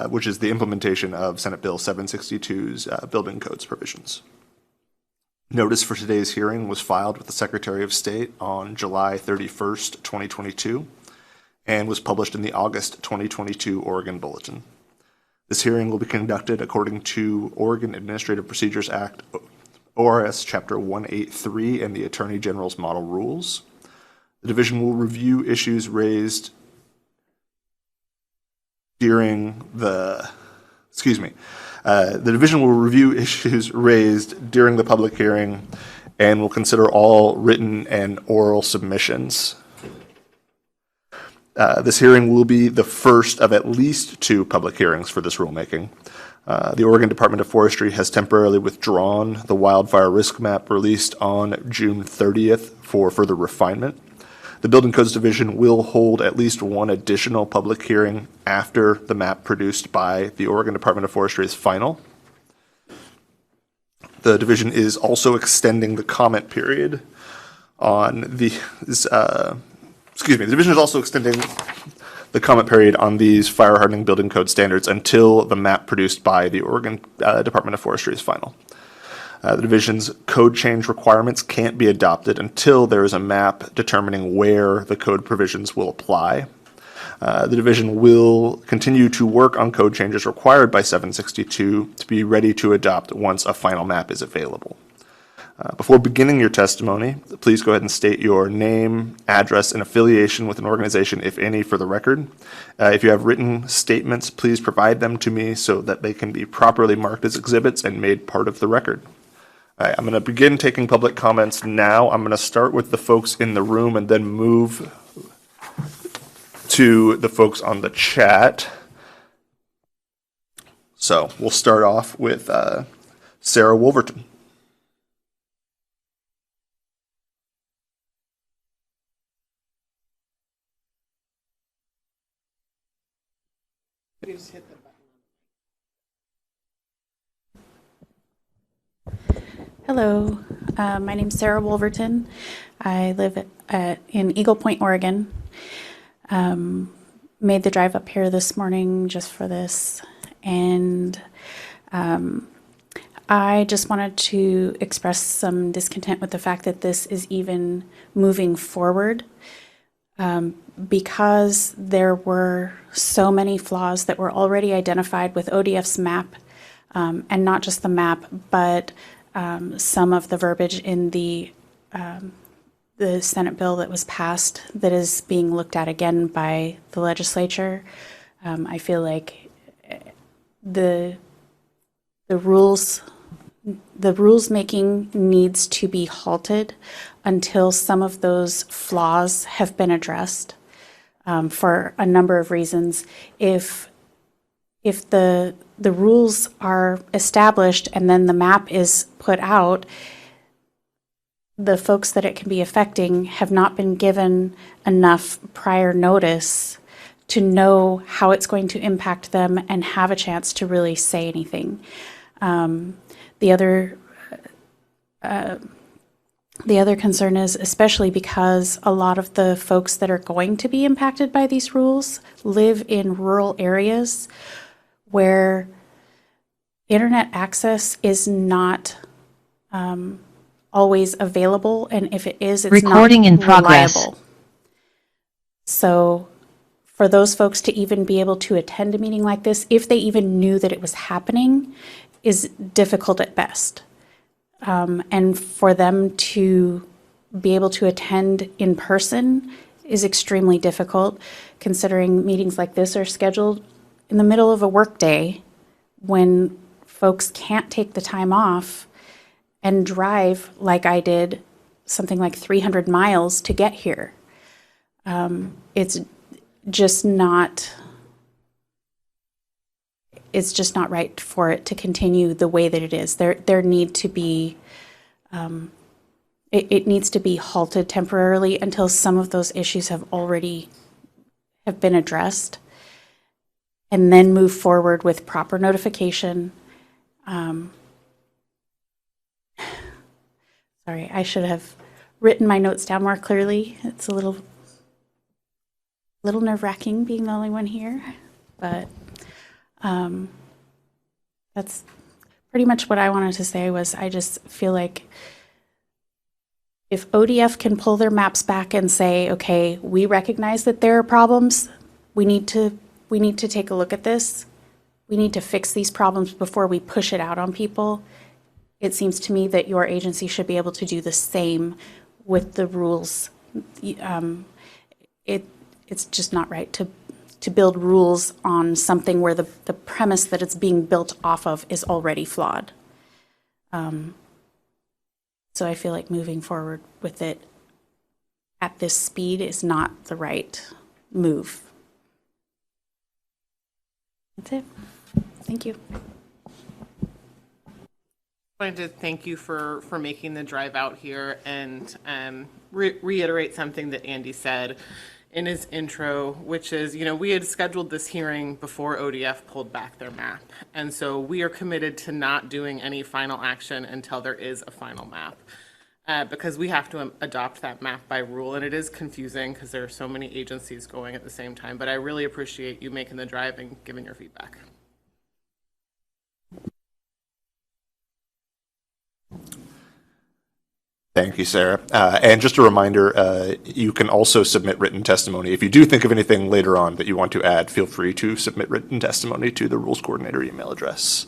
which is the implementation of Senate Bill 762's building codes provisions. Notice for today's hearing was filed with the Secretary of State on July 31st, 2022, and was published in the August 2022 Oregon Bulletin. This hearing will be conducted according to Oregon Administrative Procedures Act, ORS Chapter 183, and the Attorney General's Model Rules. The division will review issues raised during the division will review issues raised during the public hearing and will consider all written and oral submissions. This hearing will be the first of at least 2 public hearings for this rulemaking. The Oregon Department of Forestry has temporarily withdrawn the wildfire risk map released on June 30th for further refinement. The Building Codes Division will hold at least 1 additional public hearing after the map produced by the Oregon Department of Forestry is final. The division is also extending the comment period on the division is also extending the comment period on these fire hardening building code standards until the map produced by the Oregon Department of Forestry is final. The division's code change requirements can't be adopted until there is a map determining where the code provisions will apply. The division will continue to work on code changes required by 762 to be ready to adopt once a final map is available. Before beginning your testimony, please go ahead and state your name, address, and affiliation with an organization, if any, for the record. If you have written statements, please provide them to me so that they can be properly marked as exhibits and made part of the record. All right, I'm going to begin taking public comments now. I'm going to start with the folks in the room and then move to the folks on the chat. So we'll start off with Sarah Wolverton. Just hit the button. Hello, my name's Sarah Wolverton. I live in Eagle Point, Oregon. Made the drive up here this morning just for this, and I just wanted to express some discontent with the fact that this is even moving forward, because there were so many flaws that were already identified with ODF's map, and not just the map, but some of the verbiage in the Senate bill that was passed that is being looked at again by the legislature. I feel like the rules making needs to be halted until some of those flaws have been addressed, for a number of reasons. If the rules are established and then the map is put out, the folks that it can be affecting have not been given enough prior notice to know how it's going to impact them and have a chance to really say anything. The other concern is, especially because a lot of the folks that are going to be impacted by these rules live in rural areas where internet access is not always available, and if it is, it's Recording not in progress. reliable. So for those folks to even be able to attend a meeting like this, if they even knew that it was happening, is difficult at best. And for them to be able to attend in person is extremely difficult, considering meetings like this are scheduled in the middle of a workday when folks can't take the time off and drive, like I did, something like 300 miles to get here. It's just not right for it to continue the way that it is. There need to be, it needs to be halted temporarily until some of those issues have been addressed, and then move forward with proper notification. Sorry, I should have written my notes down more clearly. It's a little nerve-wracking being the only one here. But that's pretty much what I wanted to say. Was I just feel like if ODF can pull their maps back and say, okay, we recognize that there are problems, we need to take a look at this. We need to fix these problems before we push it out on people. It seems to me that your agency should be able to do the same with the rules. It's just not right to build rules on something where the premise that it's being built off of is already flawed. So I feel like moving forward with it at this speed is not the right move. That's it. Thank you. I wanted to thank you for making the drive out here and reiterate something that Andy said in his intro, which is, we had scheduled this hearing before ODF pulled back their map. And so we are committed to not doing any final action until there is a final map. Because we have to adopt that map by rule, and it is confusing because there are so many agencies going at the same time. But I really appreciate you making the drive and giving your feedback. Thank you, Sarah. And just a reminder, you can also submit written testimony. If you do think of anything later on that you want to add, feel free to submit written testimony to the Rules Coordinator email address.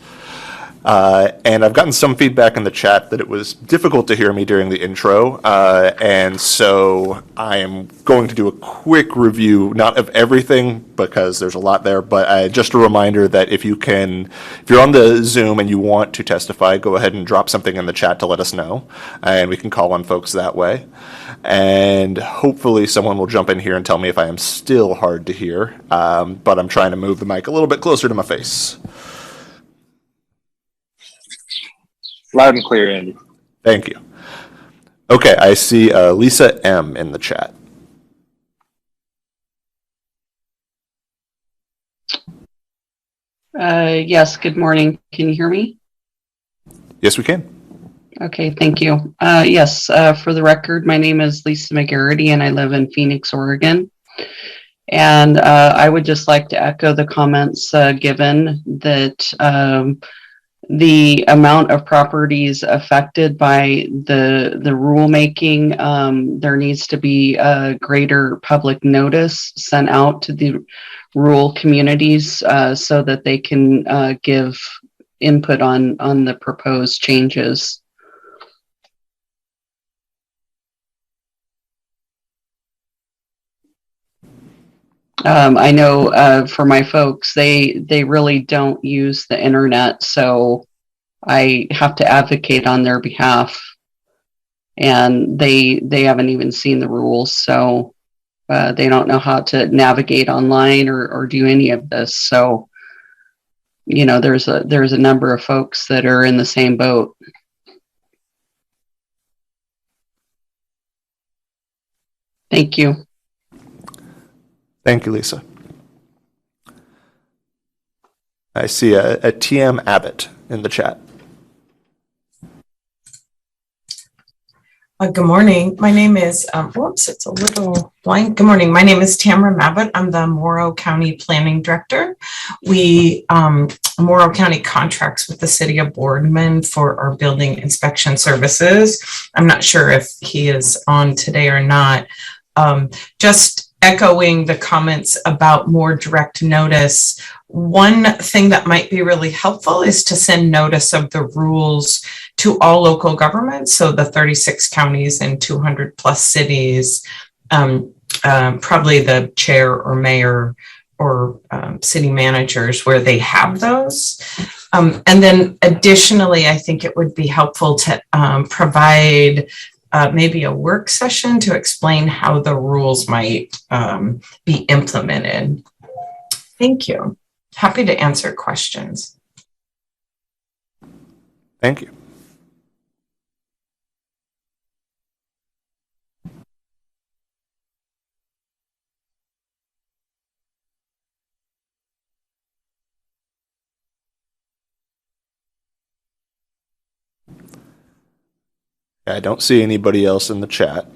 And I've gotten some feedback in the chat that it was difficult to hear me during the intro, and so I am going to do a quick review, not of everything because there's a lot there, but just a reminder that if you're on the Zoom and you want to testify, go ahead and drop something in the chat to let us know, and we can call on folks that way. And hopefully someone will jump in here and tell me if I am still hard to hear, but I'm trying to move the mic a little bit closer to my face. Loud and clear, Andy. Thank you. Okay, I see Lisa M. in the chat. Yes, good morning. Can you hear me? Yes, we can. Okay, thank you. Yes, for the record, my name is Lisa McGarrity and I live in Phoenix, Oregon. And I would just like to echo the comments given that the amount of properties affected by the rulemaking, there needs to be a greater public notice sent out to the rural communities so that they can give input on the proposed changes. I know for my folks, they really don't use the internet, so I have to advocate on their behalf. And they haven't even seen the rules, so they don't know how to navigate online or do any of this. So, there's a number of folks that are in the same boat. Thank you. Thank you, Lisa. I see a TM Abbott in the chat. Good morning. My name is, whoops, it's a little blank. Good morning. My name is Tamara Mabott. I'm the Morrow County Planning Director. Morrow County contracts with the City of Boardman for our building inspection services. I'm not sure if he is on today or not. Just echoing the comments about more direct notice, one thing that might be really helpful is to send notice of the rules to all local governments, so the 36 counties and 200 plus cities, probably the chair or mayor or city managers where they have those. And then additionally, I think it would be helpful to provide maybe a work session to explain how the rules might be implemented. Thank you. Happy to answer questions. Thank you. I don't see anybody else in the chat.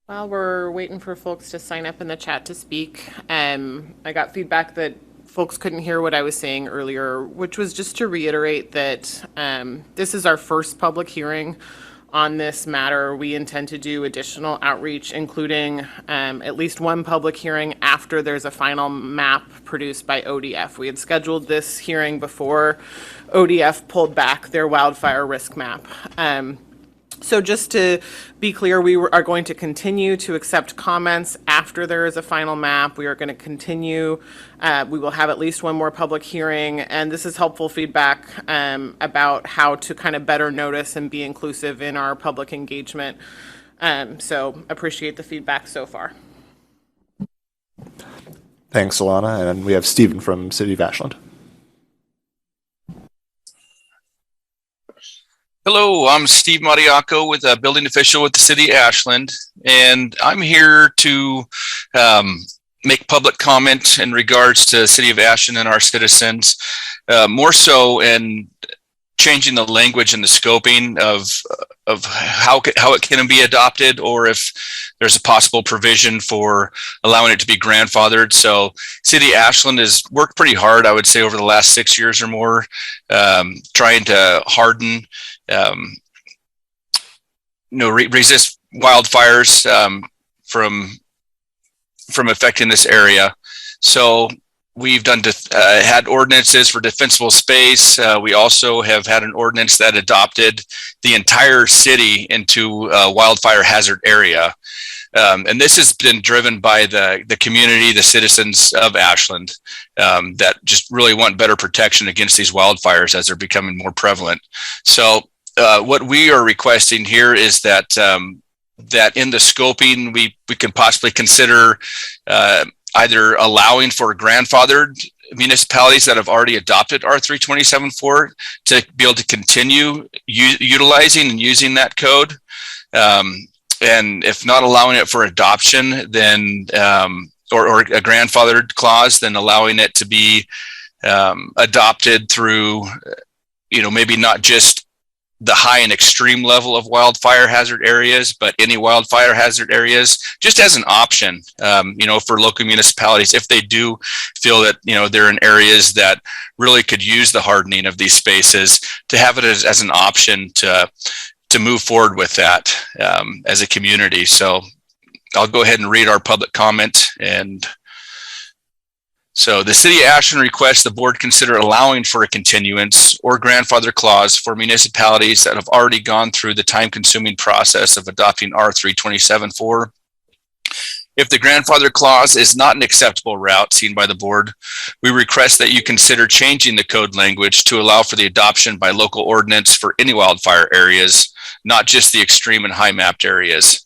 While we're waiting for folks to sign up in the chat to speak, I got feedback that folks couldn't hear what I was saying earlier, which was just to reiterate that this is our first public hearing on this matter. We intend to do additional outreach, including at least one public hearing after there's a final map produced by ODF. We had scheduled this hearing before ODF pulled back their wildfire risk map. So just to be clear, are going to continue to accept comments after there is a final map. We are going to continue. We will have at least one more public hearing, and this is helpful feedback about how to kind of better notice and be inclusive in our public engagement. So appreciate the feedback so far. Thanks, Alana. And we have Stephen from City of Ashland. Hello, I'm Steve Mariaco with a building official with the City of Ashland, and I'm here to make public comment in regards to City of Ashland and our citizens, more so in changing the language and the scoping of how it can be adopted, or if there's a possible provision for allowing it to be grandfathered. So City of Ashland has worked pretty hard, I would say, over the last 6 years or more, trying to harden, resist wildfires from affecting this area. So we've had ordinances for defensible space. We also have had an ordinance that adopted the entire city into a wildfire hazard area. And this has been driven by the community, the citizens of Ashland, that just really want better protection against these wildfires as they're becoming more prevalent. So what we are requesting here is that that in the scoping, we can possibly consider either allowing for grandfathered municipalities that have already adopted R327.4 to be able to continue utilizing and using that code. And if not allowing it for adoption, then or a grandfathered clause, then allowing it to be adopted through, maybe not just the high and extreme level of wildfire hazard areas, but any wildfire hazard areas, just as an option, for local municipalities, if they do feel that, they're in areas that really could use the hardening of these spaces, to have it as an option to move forward with that as a community. So I'll go ahead and read our public comment. And so the City of Ashland requests the board consider allowing for a continuance or grandfather clause for municipalities that have already gone through the time-consuming process of adopting R327.4. If the grandfather clause is not an acceptable route seen by the board, we request that you consider changing the code language to allow for the adoption by local ordinance for any wildfire areas, not just the extreme and high mapped areas.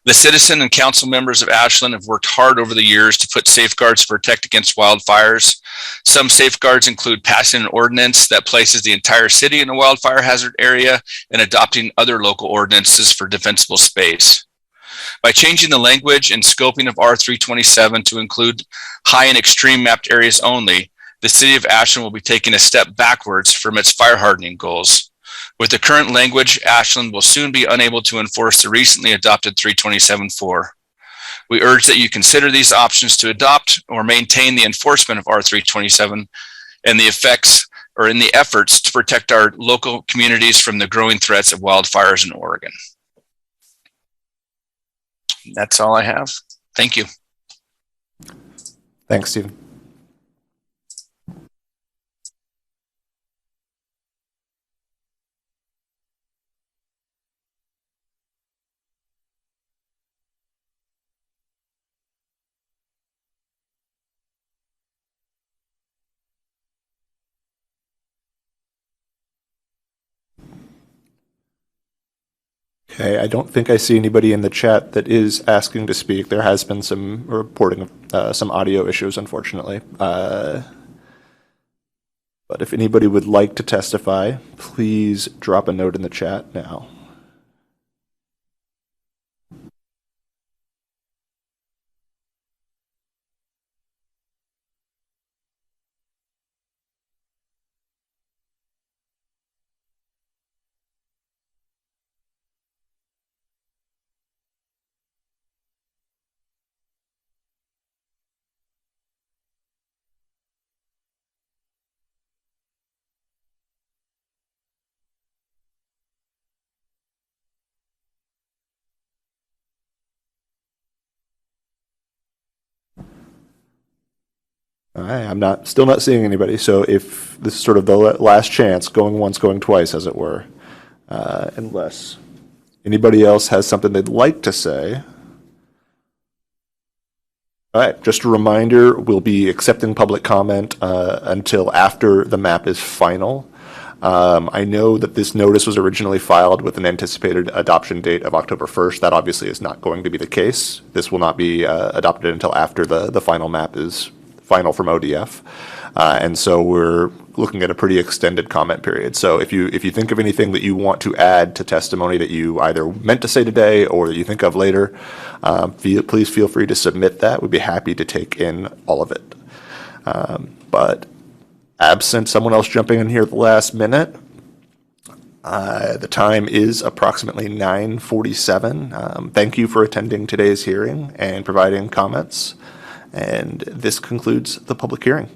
The citizen and council members of Ashland have worked hard over the years to put safeguards to protect against wildfires. Some safeguards include passing an ordinance that places the entire city in a wildfire hazard area and adopting other local ordinances for defensible space. By changing the language and scoping of R327 to include high and extreme mapped areas only, the City of Ashland will be taking a step backwards from its fire hardening goals. With the current language, Ashland will soon be unable to enforce the recently adopted 327.4. We urge that you consider these options to adopt or maintain the enforcement of R327 and the effects or in the efforts to protect our local communities from the growing threats of wildfires in Oregon. That's all I have. Thank you. Thanks, Stephen. Okay, I don't think I see anybody in the chat that is asking to speak. There has been some reporting of some audio issues, unfortunately. But if anybody would like to testify, please drop a note in the chat now. All right, still not seeing anybody, so if this is sort of the last chance, going once, going twice, as it were, unless anybody else has something they'd like to say. All right, just a reminder, we'll be accepting public comment until after the map is final. I know that this notice was originally filed with an anticipated adoption date of October 1st. That obviously is not going to be the case. This will not be adopted until after the final map is final from ODF. And so we're looking at a pretty extended comment period. So if you think of anything that you want to add to testimony that you either meant to say today or that you think of later, please feel free to submit that. We'd be happy to take in all of it. But absent someone else jumping in here at the last minute, the time is approximately 9:47. Thank you for attending today's hearing and providing comments. And this concludes the public hearing.